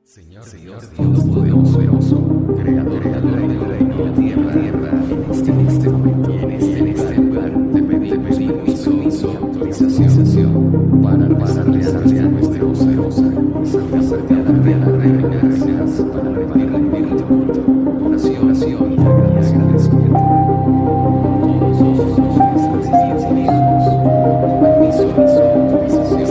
Señor Dios Todopoderoso, Creador de la tierra, en este momento, y en este lugar, te pedimos permiso y autorización para realizar nuestra saludarte a la reina, gracias para rendir tu culto, oración y agradecimiento. Todos nuestros permiso, autorización,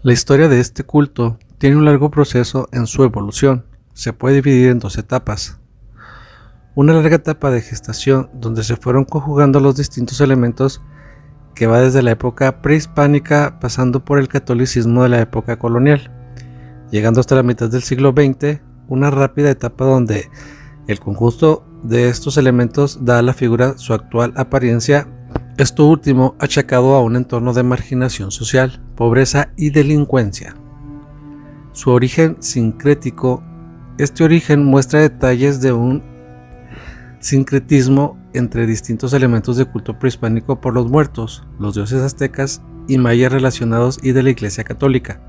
La historia de este culto tiene un largo proceso en su evolución. Se puede dividir en dos etapas. Una larga etapa de gestación donde se fueron conjugando los distintos elementos que va desde la época prehispánica pasando por el catolicismo de la época colonial, llegando hasta la mitad del siglo XX, una rápida etapa donde el conjunto de estos elementos da a la figura su actual apariencia, esto último achacado a un entorno de marginación social, pobreza y delincuencia. Su origen sincrético, este origen muestra detalles de un sincretismo entre distintos elementos de culto prehispánico por los muertos, los dioses aztecas y mayas relacionados y de la Iglesia Católica.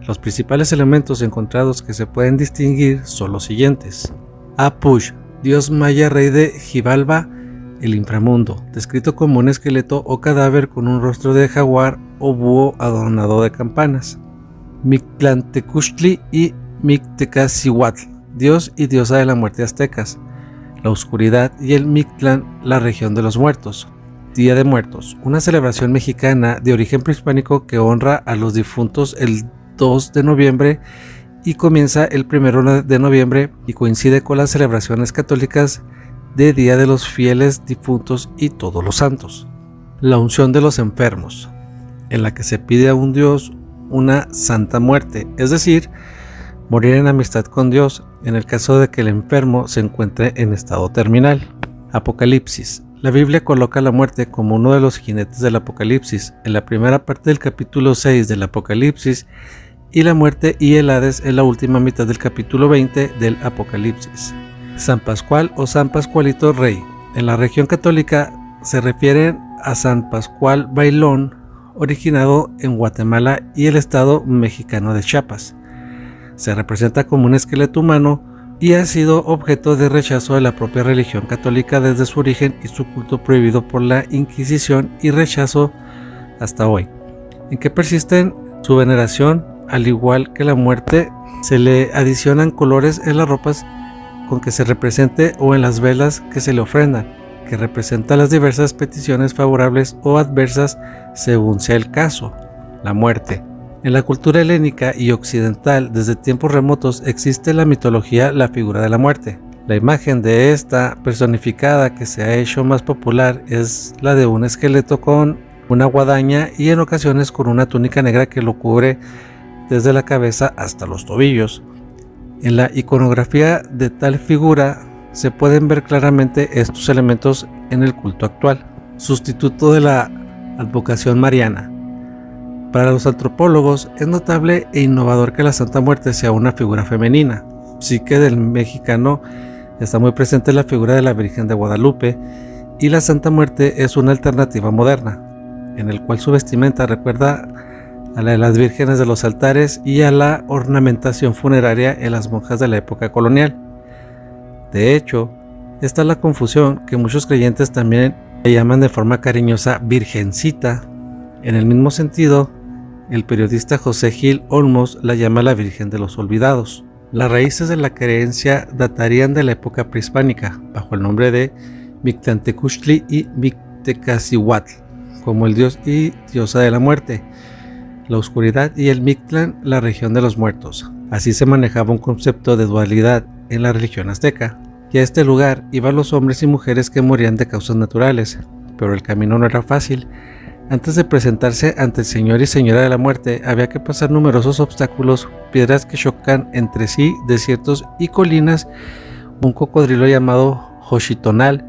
Los principales elementos encontrados que se pueden distinguir son los siguientes: Apuch, dios maya rey de Xibalba, el inframundo, descrito como un esqueleto o cadáver con un rostro de jaguar o búho adornado de campanas. Mictlantecuhtli y Mictecacihuatl, dios y diosa de la muerte aztecas, la oscuridad y el Mictlán, la región de los muertos. Día de Muertos, una celebración mexicana de origen prehispánico que honra a los difuntos el 2 de noviembre y comienza el 1 de noviembre y coincide con las celebraciones católicas de Día de los Fieles Difuntos y Todos los Santos. La unción de los enfermos, en la que se pide a un dios una santa muerte, es decir, morir en amistad con Dios en el caso de que el enfermo se encuentre en estado terminal. Apocalipsis. La Biblia coloca la muerte como uno de los jinetes del Apocalipsis en la primera parte del capítulo 6 del Apocalipsis y la muerte y el Hades en la última mitad del capítulo 20 del Apocalipsis. San Pascual o San Pascualito Rey. En la región católica se refieren a San Pascual Bailón, originado en Guatemala y el estado mexicano de Chiapas. Se representa como un esqueleto humano y ha sido objeto de rechazo de la propia religión católica desde su origen y su culto prohibido por la Inquisición y rechazo hasta hoy, en que persisten su veneración. Al igual que la muerte, se le adicionan colores en las ropas con que se represente o en las velas que se le ofrendan, que representan las diversas peticiones favorables o adversas según sea el caso. La muerte. En la cultura helénica y occidental, desde tiempos remotos, existe en la mitología la figura de la muerte. La imagen de esta personificada que se ha hecho más popular es la de un esqueleto con una guadaña y en ocasiones con una túnica negra que lo cubre desde la cabeza hasta los tobillos. En la iconografía de tal figura se pueden ver claramente estos elementos en el culto actual. Sustituto de la advocación mariana. Para los antropólogos es notable e innovador que la Santa Muerte sea una figura femenina. Sí que del mexicano está muy presente la figura de la Virgen de Guadalupe y la Santa Muerte es una alternativa moderna, en el cual su vestimenta recuerda a la de las vírgenes de los altares y a la ornamentación funeraria en las monjas de la época colonial. De hecho, esta es la confusión que muchos creyentes también le llaman de forma cariñosa Virgencita. En el mismo sentido, el periodista José Gil Olmos la llama la Virgen de los Olvidados. Las raíces de la creencia datarían de la época prehispánica, bajo el nombre de Mictlantecuhtli y Mictecacihuatl, como el dios y diosa de la muerte, la oscuridad, y el Mictlán, la región de los muertos. Así se manejaba un concepto de dualidad en la religión azteca, y a este lugar iban los hombres y mujeres que morían de causas naturales, pero el camino no era fácil. Antes de presentarse ante el señor y señora de la muerte, había que pasar numerosos obstáculos, piedras que chocan entre sí, desiertos y colinas, un cocodrilo llamado Xochitonal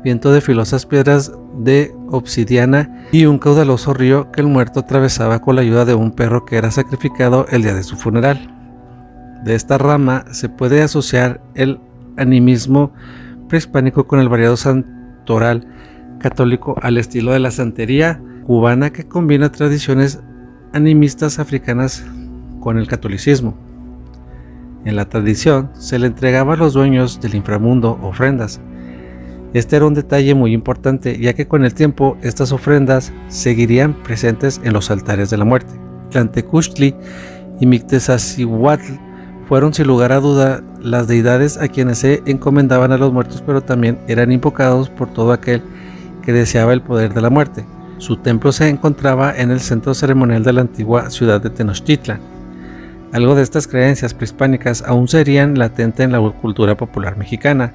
viento de filosas piedras de obsidiana y un caudaloso río que el muerto atravesaba con la ayuda de un perro que era sacrificado el día de su funeral. De esta rama se puede asociar el animismo prehispánico con el variado santoral católico al estilo de la santería cubana, que combina tradiciones animistas africanas con el catolicismo. En la tradición se le entregaba a los dueños del inframundo ofrendas. Este era un detalle muy importante, ya que con el tiempo estas ofrendas seguirían presentes en los altares de la muerte. Tlantecuhtli y Mictezacihuatl fueron sin lugar a duda las deidades a quienes se encomendaban a los muertos, pero también eran invocados por todo aquel que deseaba el poder de la muerte. Su templo se encontraba en el centro ceremonial de la antigua ciudad de Tenochtitlan. Algo de estas creencias prehispánicas aún serían latentes en la cultura popular mexicana,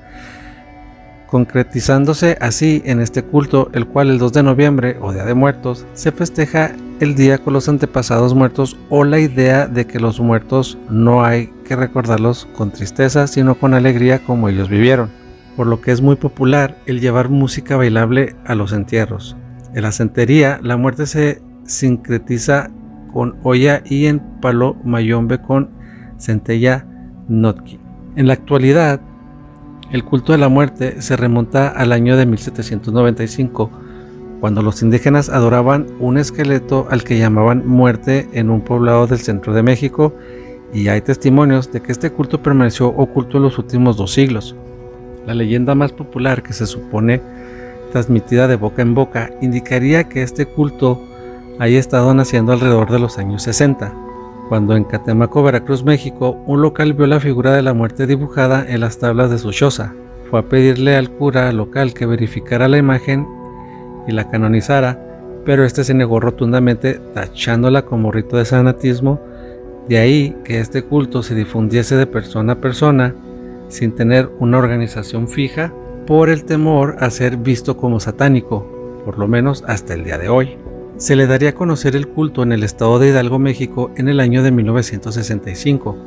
concretizándose así en este culto, el cual el 2 de noviembre o Día de Muertos se festeja el día con los antepasados muertos, o la idea de que los muertos no hay que recordarlos con tristeza, sino con alegría como ellos vivieron, por lo que es muy popular el llevar música bailable a los entierros. En la santería, la muerte se sincretiza con olla y en palo mayombe con centella notki. En la actualidad, el culto de la muerte se remonta al año de 1795, cuando los indígenas adoraban un esqueleto al que llamaban muerte en un poblado del centro de México, y hay testimonios de que este culto permaneció oculto en los últimos 2 siglos. La leyenda más popular, que se supone transmitida de boca en boca, indicaría que este culto haya estado naciendo alrededor de los años 60, cuando en Catemaco, Veracruz, México, un local vio la figura de la muerte dibujada en las tablas de su choza. Fue a pedirle al cura local que verificara la imagen y la canonizara, pero este se negó rotundamente, tachándola como rito de sanatismo. De ahí que este culto se difundiese de persona a persona, sin tener una organización fija, por el temor a ser visto como satánico, por lo menos hasta el día de hoy. Se le daría a conocer el culto en el estado de Hidalgo, México, en el año de 1965.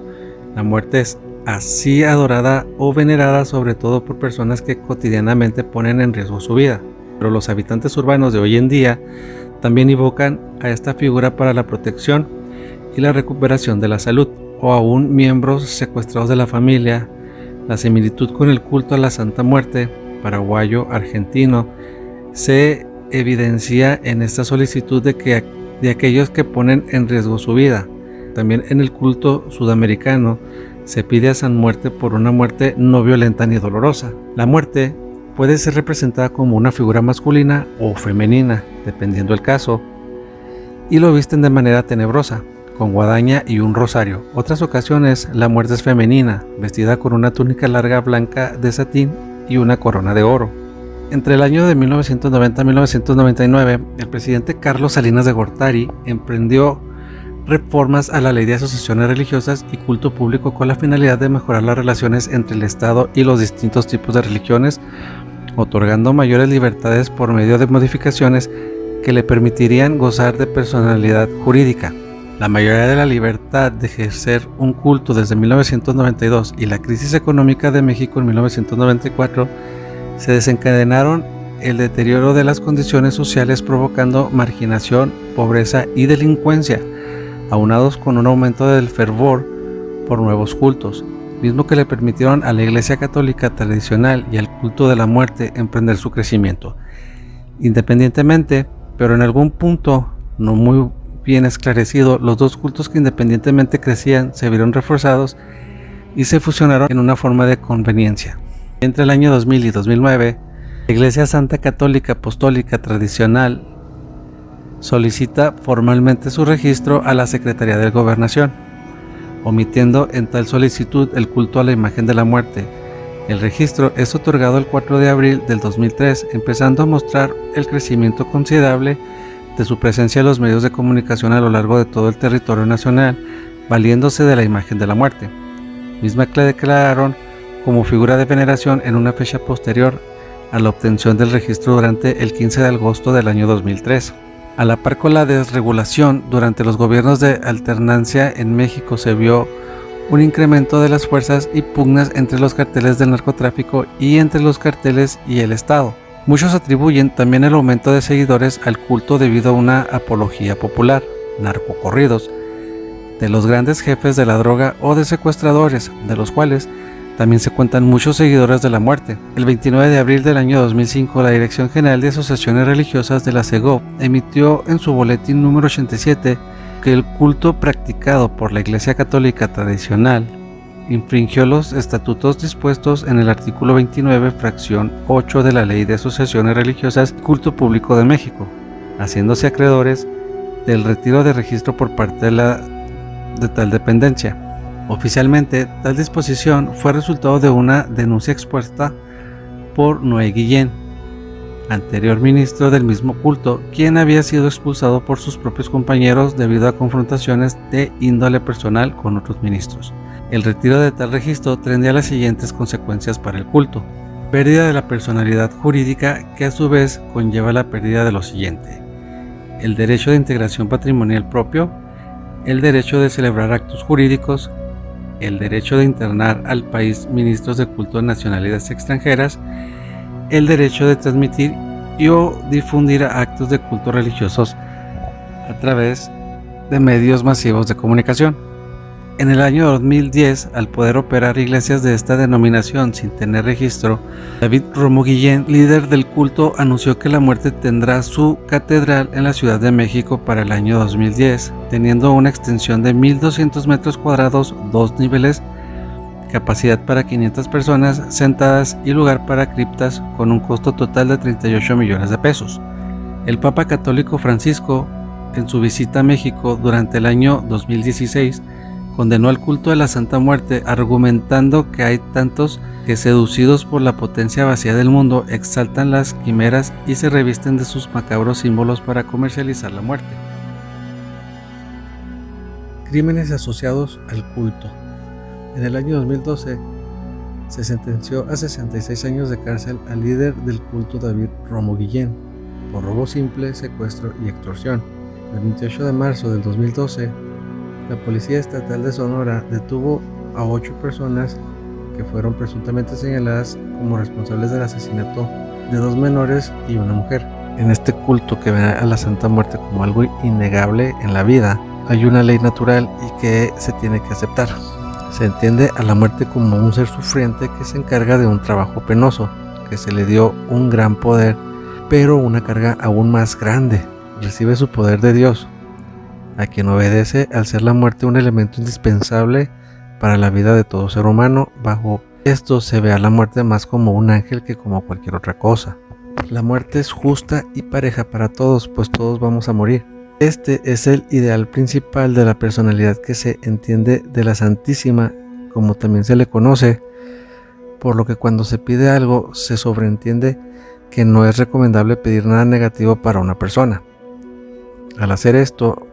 La muerte es así adorada o venerada sobre todo por personas que cotidianamente ponen en riesgo su vida, pero los habitantes urbanos de hoy en día también invocan a esta figura para la protección y la recuperación de la salud, o aún miembros secuestrados de la familia. La similitud con el culto a la Santa Muerte paraguayo, argentino, se evidencia en esta solicitud de aquellos que ponen en riesgo su vida. También en el culto sudamericano se pide a San Muerte por una muerte no violenta ni dolorosa. La muerte puede ser representada como una figura masculina o femenina, dependiendo el caso, y lo visten de manera tenebrosa, con guadaña y un rosario. Otras ocasiones la muerte es femenina, vestida con una túnica larga blanca de satín y una corona de oro. Entre el año de 1990 y 1999, el presidente Carlos Salinas de Gortari emprendió reformas a la Ley de Asociaciones Religiosas y Culto Público con la finalidad de mejorar las relaciones entre el Estado y los distintos tipos de religiones, otorgando mayores libertades por medio de modificaciones que le permitirían gozar de personalidad jurídica. La mayoría de la libertad de ejercer un culto desde 1992 y la crisis económica de México en 1994 se desencadenaron el deterioro de las condiciones sociales, provocando marginación, pobreza y delincuencia, aunados con un aumento del fervor por nuevos cultos, mismo que le permitieron a la Iglesia Católica tradicional y al culto de la muerte emprender su crecimiento. Independientemente, pero en algún punto no muy bien esclarecido, los dos cultos que independientemente crecían se vieron reforzados y se fusionaron en una forma de conveniencia. Entre el año 2000 y 2009, la Iglesia Santa Católica Apostólica Tradicional solicita formalmente su registro a la Secretaría de Gobernación, omitiendo en tal solicitud el culto a la imagen de la muerte. El registro es otorgado el 4 de abril del 2003, empezando a mostrar el crecimiento considerable de su presencia en los medios de comunicación a lo largo de todo el territorio nacional, valiéndose de la imagen de la muerte, misma que la declararon como figura de veneración en una fecha posterior a la obtención del registro durante el 15 de agosto del año 2003. A la par con la desregulación, durante los gobiernos de alternancia en México se vio un incremento de las fuerzas y pugnas entre los carteles del narcotráfico y entre los carteles y el Estado. Muchos atribuyen también el aumento de seguidores al culto debido a una apología popular, narcocorridos, de los grandes jefes de la droga o de secuestradores, de los cuales también se cuentan muchos seguidores de la muerte. El 29 de abril del año 2005, la Dirección General de Asociaciones Religiosas de la CEGOP emitió en su boletín número 87 que el culto practicado por la Iglesia Católica tradicional infringió los estatutos dispuestos en el artículo 29, fracción 8 de la Ley de Asociaciones Religiosas y Culto Público de México, haciéndose acreedores del retiro de registro por parte de tal dependencia. Oficialmente, tal disposición fue resultado de una denuncia expuesta por Noé Guillén, anterior ministro del mismo culto, quien había sido expulsado por sus propios compañeros debido a confrontaciones de índole personal con otros ministros. El retiro de tal registro tendría las siguientes consecuencias para el culto: pérdida de la personalidad jurídica, que a su vez conlleva la pérdida de lo siguiente: el derecho de integración patrimonial propio, el derecho de celebrar actos jurídicos, el derecho de internar al país ministros de culto de nacionalidades extranjeras, el derecho de transmitir y o difundir actos de culto religiosos a través de medios masivos de comunicación. En el año 2010, al poder operar iglesias de esta denominación sin tener registro, David Romo Guillén, líder del culto, anunció que la muerte tendrá su catedral en la Ciudad de México para el año 2010, teniendo una extensión de 1,200 metros cuadrados, 2 niveles, capacidad para 500 personas sentadas y lugar para criptas, con un costo total de 38 millones de pesos. El Papa Católico Francisco, en su visita a México durante el año 2016, condenó al culto de la Santa Muerte, argumentando que hay tantos que, seducidos por la potencia vacía del mundo, exaltan las quimeras y se revisten de sus macabros símbolos para comercializar la muerte. Crímenes asociados al culto. En el año 2012 se sentenció a 66 años de cárcel al líder del culto David Romo Guillén por robo simple, secuestro y extorsión. El 28 de marzo del 2012, la Policía Estatal de Sonora detuvo a 8 personas que fueron presuntamente señaladas como responsables del asesinato de 2 menores y una mujer. En este culto, que ve a la Santa Muerte como algo innegable en la vida, hay una ley natural y que se tiene que aceptar. Se entiende a la muerte como un ser sufriente que se encarga de un trabajo penoso, que se le dio un gran poder, pero una carga aún más grande. Recibe su poder de Dios, a quien obedece, al ser la muerte un elemento indispensable para la vida de todo ser humano. Bajo esto se ve a la muerte más como un ángel que como cualquier otra cosa. La muerte es justa y pareja para todos, pues todos vamos a morir. Este es el ideal principal de la personalidad que se entiende de la Santísima, como también se le conoce, por lo que cuando se pide algo se sobreentiende que no es recomendable pedir nada negativo para una persona. Al hacer esto,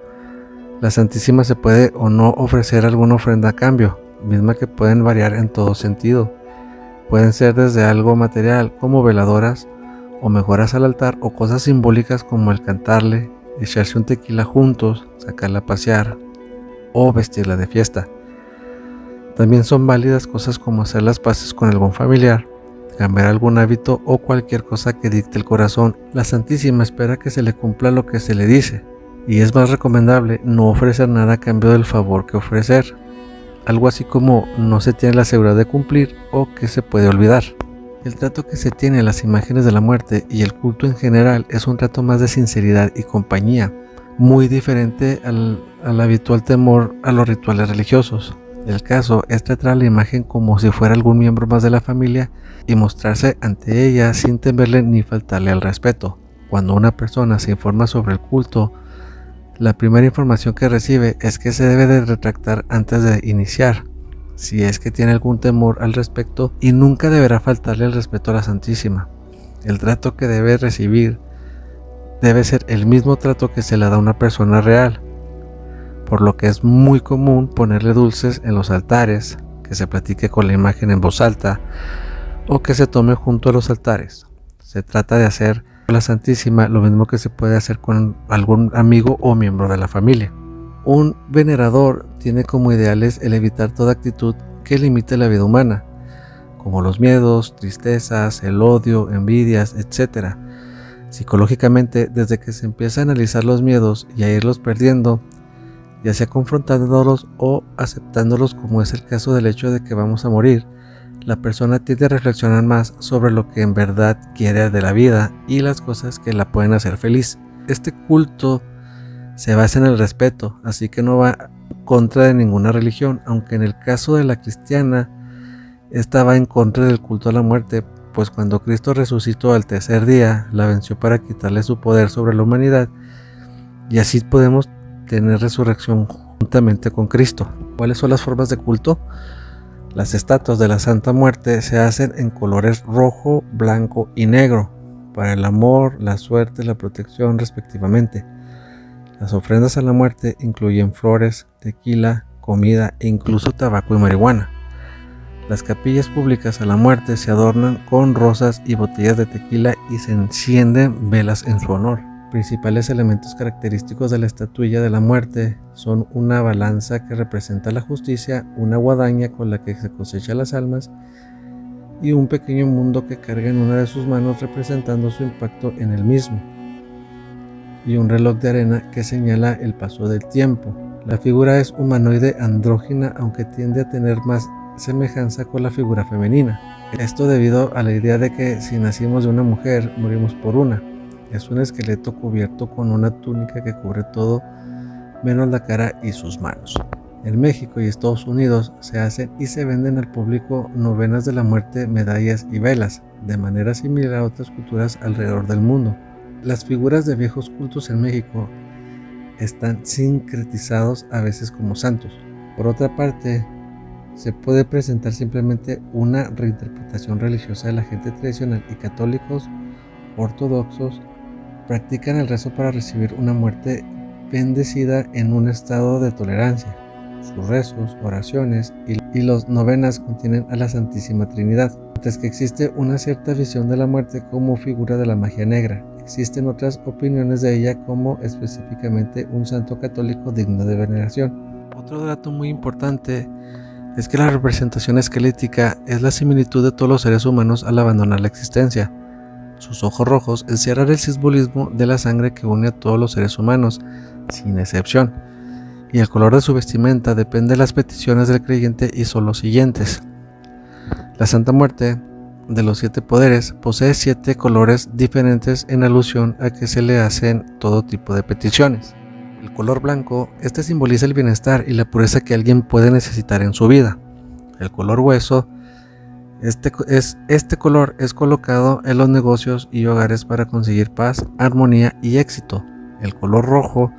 la Santísima se puede o no ofrecer alguna ofrenda a cambio, misma que pueden variar en todo sentido. Pueden ser desde algo material como veladoras o mejoras al altar, o cosas simbólicas como el cantarle, echarse un tequila juntos, sacarla a pasear o vestirla de fiesta. También son válidas cosas como hacer las paces con algún familiar, cambiar algún hábito o cualquier cosa que dicte el corazón. La Santísima espera que se le cumpla lo que se le dice, y es más recomendable no ofrecer nada a cambio del favor que ofrecer. Algo así como no se tiene la seguridad de cumplir o que se puede olvidar. El trato que se tiene a las imágenes de la muerte y el culto en general es un trato más de sinceridad y compañía, muy diferente al habitual temor a los rituales religiosos. El caso es tratar a la imagen como si fuera algún miembro más de la familia y mostrarse ante ella sin temerle ni faltarle al respeto. Cuando una persona se informa sobre el culto, la primera información que recibe es que se debe de retractar antes de iniciar, si es que tiene algún temor al respecto, y nunca deberá faltarle el respeto a la Santísima. El trato que debe recibir debe ser el mismo trato que se le da a una persona real, por lo que es muy común ponerle dulces en los altares, que se platique con la imagen en voz alta o que se tome junto a los altares. Se trata de hacer con la Santísima lo mismo que se puede hacer con algún amigo o miembro de la familia. Un venerador tiene como ideales el evitar toda actitud que limite la vida humana, como los miedos, tristezas, el odio, envidias, etc. Psicológicamente, desde que se empieza a analizar los miedos y a irlos perdiendo, ya sea confrontándolos o aceptándolos, como es el caso del hecho de que vamos a morir, la persona tiende a reflexionar más sobre lo que en verdad quiere de la vida y las cosas que la pueden hacer feliz. Este culto se basa en el respeto, así que no va en contra de ninguna religión, aunque en el caso de la cristiana, esta va en contra del culto a la muerte, pues cuando Cristo resucitó al tercer día, la venció para quitarle su poder sobre la humanidad, y así podemos tener resurrección juntamente con Cristo. ¿Cuáles son las formas de culto? Las estatuas de la Santa Muerte se hacen en colores rojo, blanco y negro, para el amor, la suerte y la protección respectivamente. Las ofrendas a la muerte incluyen flores, tequila, comida e incluso tabaco y marihuana. Las capillas públicas a la muerte se adornan con rosas y botellas de tequila y se encienden velas en su honor. Principales elementos característicos de la estatuilla de la muerte son una balanza que representa la justicia, una guadaña con la que se cosecha las almas y un pequeño mundo que carga en una de sus manos representando su impacto en el mismo, y un reloj de arena que señala el paso del tiempo. La figura es humanoide andrógina, aunque tiende a tener más semejanza con la figura femenina. Esto debido a la idea de que si nacimos de una mujer, morimos por una. Es un esqueleto cubierto con una túnica que cubre todo menos la cara y sus manos. En México y Estados Unidos se hacen y se venden al público novenas de la muerte, medallas y velas, de manera similar a otras culturas alrededor del mundo. Las figuras de viejos cultos en México están sincretizados a veces como santos. Por otra parte, se puede presentar simplemente una reinterpretación religiosa de la gente tradicional, y católicos ortodoxos practican el rezo para recibir una muerte bendecida en un estado de tolerancia. Sus rezos, oraciones y los novenas contienen a la Santísima Trinidad. Mientras que existe una cierta visión de la muerte como figura de la magia negra, existen otras opiniones de ella como específicamente un santo católico digno de veneración. Otro dato muy importante es que la representación esquelética es la similitud de todos los seres humanos al abandonar la existencia. Sus ojos rojos encierran el simbolismo de la sangre que une a todos los seres humanos, sin excepción, y el color de su vestimenta depende de las peticiones del creyente y son los siguientes. La Santa Muerte, de los 7 poderes, posee 7 colores diferentes en alusión a que se le hacen todo tipo de peticiones. El color blanco, este simboliza el bienestar y la pureza que alguien puede necesitar en su vida. El color hueso, este color es colocado en los negocios y hogares para conseguir paz, armonía y éxito. El color rojo,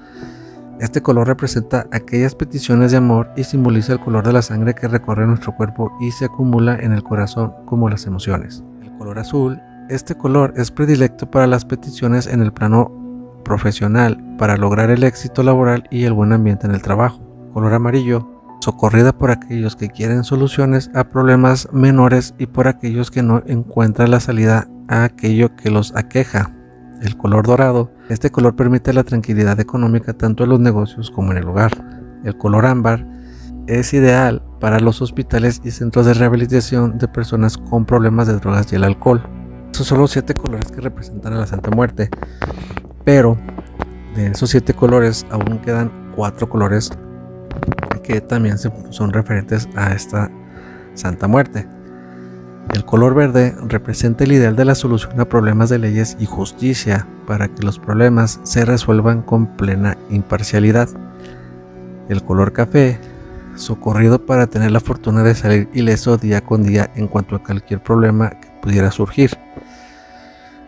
este color representa aquellas peticiones de amor y simboliza el color de la sangre que recorre nuestro cuerpo y se acumula en el corazón como las emociones. El color azul, este color es predilecto para las peticiones en el plano profesional para lograr el éxito laboral y el buen ambiente en el trabajo. Color amarillo, socorrida por aquellos que quieren soluciones a problemas menores y por aquellos que no encuentran la salida a aquello que los aqueja. El color dorado, este color permite la tranquilidad económica tanto en los negocios como en el hogar. El color ámbar es ideal para los hospitales y centros de rehabilitación de personas con problemas de drogas y el alcohol. Esos son los 7 colores que representan a la Santa Muerte, pero de esos 7 colores aún quedan 4 colores que también son referentes a esta Santa Muerte. El color verde representa el ideal de la solución a problemas de leyes y justicia para que los problemas se resuelvan con plena imparcialidad. El color café, socorrido para tener la fortuna de salir ileso día con día en cuanto a cualquier problema que pudiera surgir.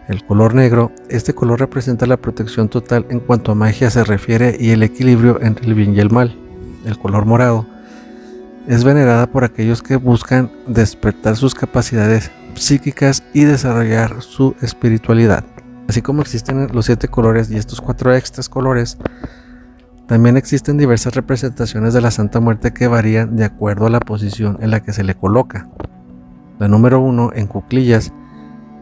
El color negro, este color representa la protección total en cuanto a magia se refiere y el equilibrio entre el bien y el mal. El color morado es venerada por aquellos que buscan despertar sus capacidades psíquicas y desarrollar su espiritualidad. Así como existen los 7 colores y estos 4 extras colores, también existen diversas representaciones de la Santa Muerte que varían de acuerdo a la posición en la que se le coloca. La número 1 en cuclillas,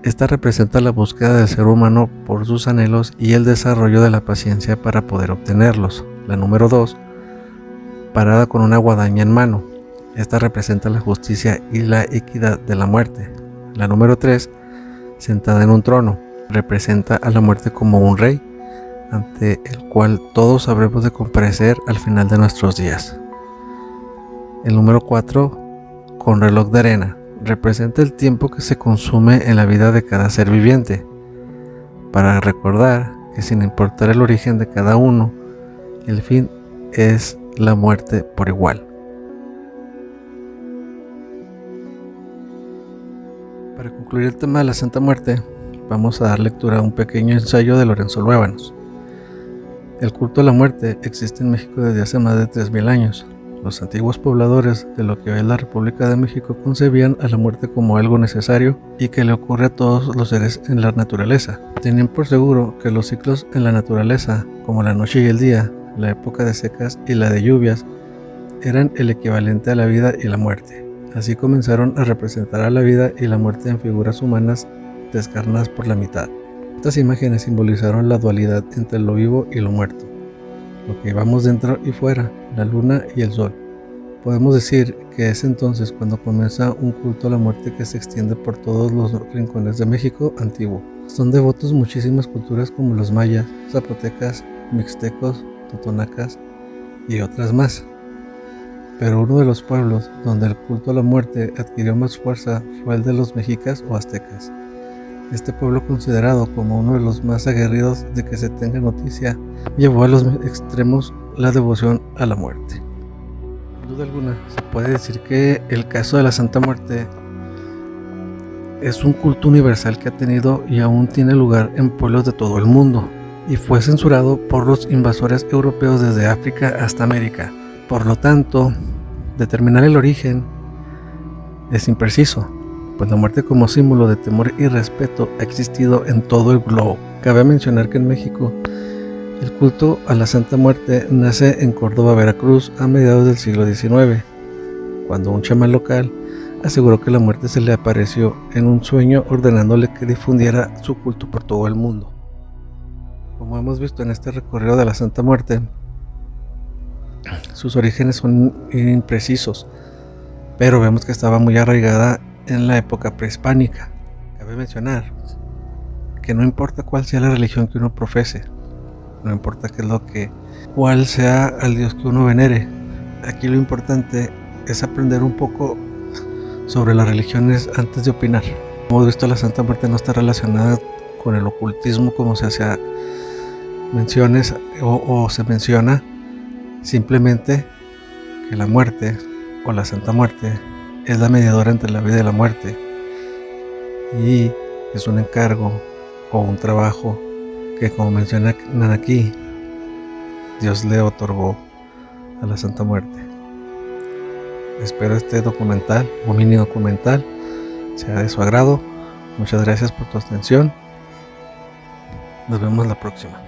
esta representa la búsqueda del ser humano por sus anhelos y el desarrollo de la paciencia para poder obtenerlos. La número 2, parada con una guadaña en mano. Esta representa la justicia y la equidad de la muerte. La número 3, sentada en un trono, representa a la muerte como un rey, ante el cual todos habremos de comparecer al final de nuestros días. El número 4, con reloj de arena, representa el tiempo que se consume en la vida de cada ser viviente, para recordar que sin importar el origen de cada uno, el fin es la muerte por igual. Para concluir el tema de la Santa Muerte, vamos a dar lectura a un pequeño ensayo de Lorenzo Luébanos. El culto a la muerte existe en México desde hace más de 3000 años. Los antiguos pobladores de lo que hoy es la República de México concebían a la muerte como algo necesario y que le ocurre a todos los seres en la naturaleza. Tenían por seguro que los ciclos en la naturaleza, como la noche y el día, la época de secas y la de lluvias, eran el equivalente a la vida y la muerte. Así comenzaron a representar a la vida y la muerte en figuras humanas descarnadas por la mitad. Estas imágenes simbolizaron la dualidad entre lo vivo y lo muerto, lo que llevamos dentro y fuera, la luna y el sol. Podemos decir que es entonces cuando comienza un culto a la muerte que se extiende por todos los rincones de México antiguo. Son devotos muchísimas culturas como los mayas, zapotecas, mixtecos, totonacas y otras más. Pero uno de los pueblos donde el culto a la muerte adquirió más fuerza fue el de los mexicas o aztecas. Este pueblo, considerado como uno de los más aguerridos de que se tenga noticia, llevó a los extremos la devoción a la muerte. Sin duda alguna, se puede decir que el caso de la Santa Muerte es un culto universal que ha tenido y aún tiene lugar en pueblos de todo el mundo, y fue censurado por los invasores europeos desde África hasta América. Por lo tanto, determinar el origen es impreciso, pues la muerte como símbolo de temor y respeto ha existido en todo el globo. Cabe mencionar que en México el culto a la Santa Muerte nace en Córdoba, Veracruz, a mediados del siglo XIX, cuando un chamán local aseguró que la muerte se le apareció en un sueño ordenándole que difundiera su culto por todo el mundo. Como hemos visto en este recorrido de la Santa Muerte, sus orígenes son imprecisos, pero vemos que estaba muy arraigada en la época prehispánica. Cabe mencionar que no importa cuál sea la religión que uno profese, no importa cuál sea al Dios que uno venere, aquí lo importante es aprender un poco sobre las religiones antes de opinar. Como hemos visto, la Santa Muerte no está relacionada con el ocultismo como se hacía menciones o se menciona, simplemente que la muerte o la Santa Muerte es la mediadora entre la vida y la muerte, y es un encargo o un trabajo que, como mencionan aquí, Dios le otorgó a la Santa Muerte. Espero este documental o mini documental sea de su agrado. Muchas gracias por tu atención. Nos vemos la próxima.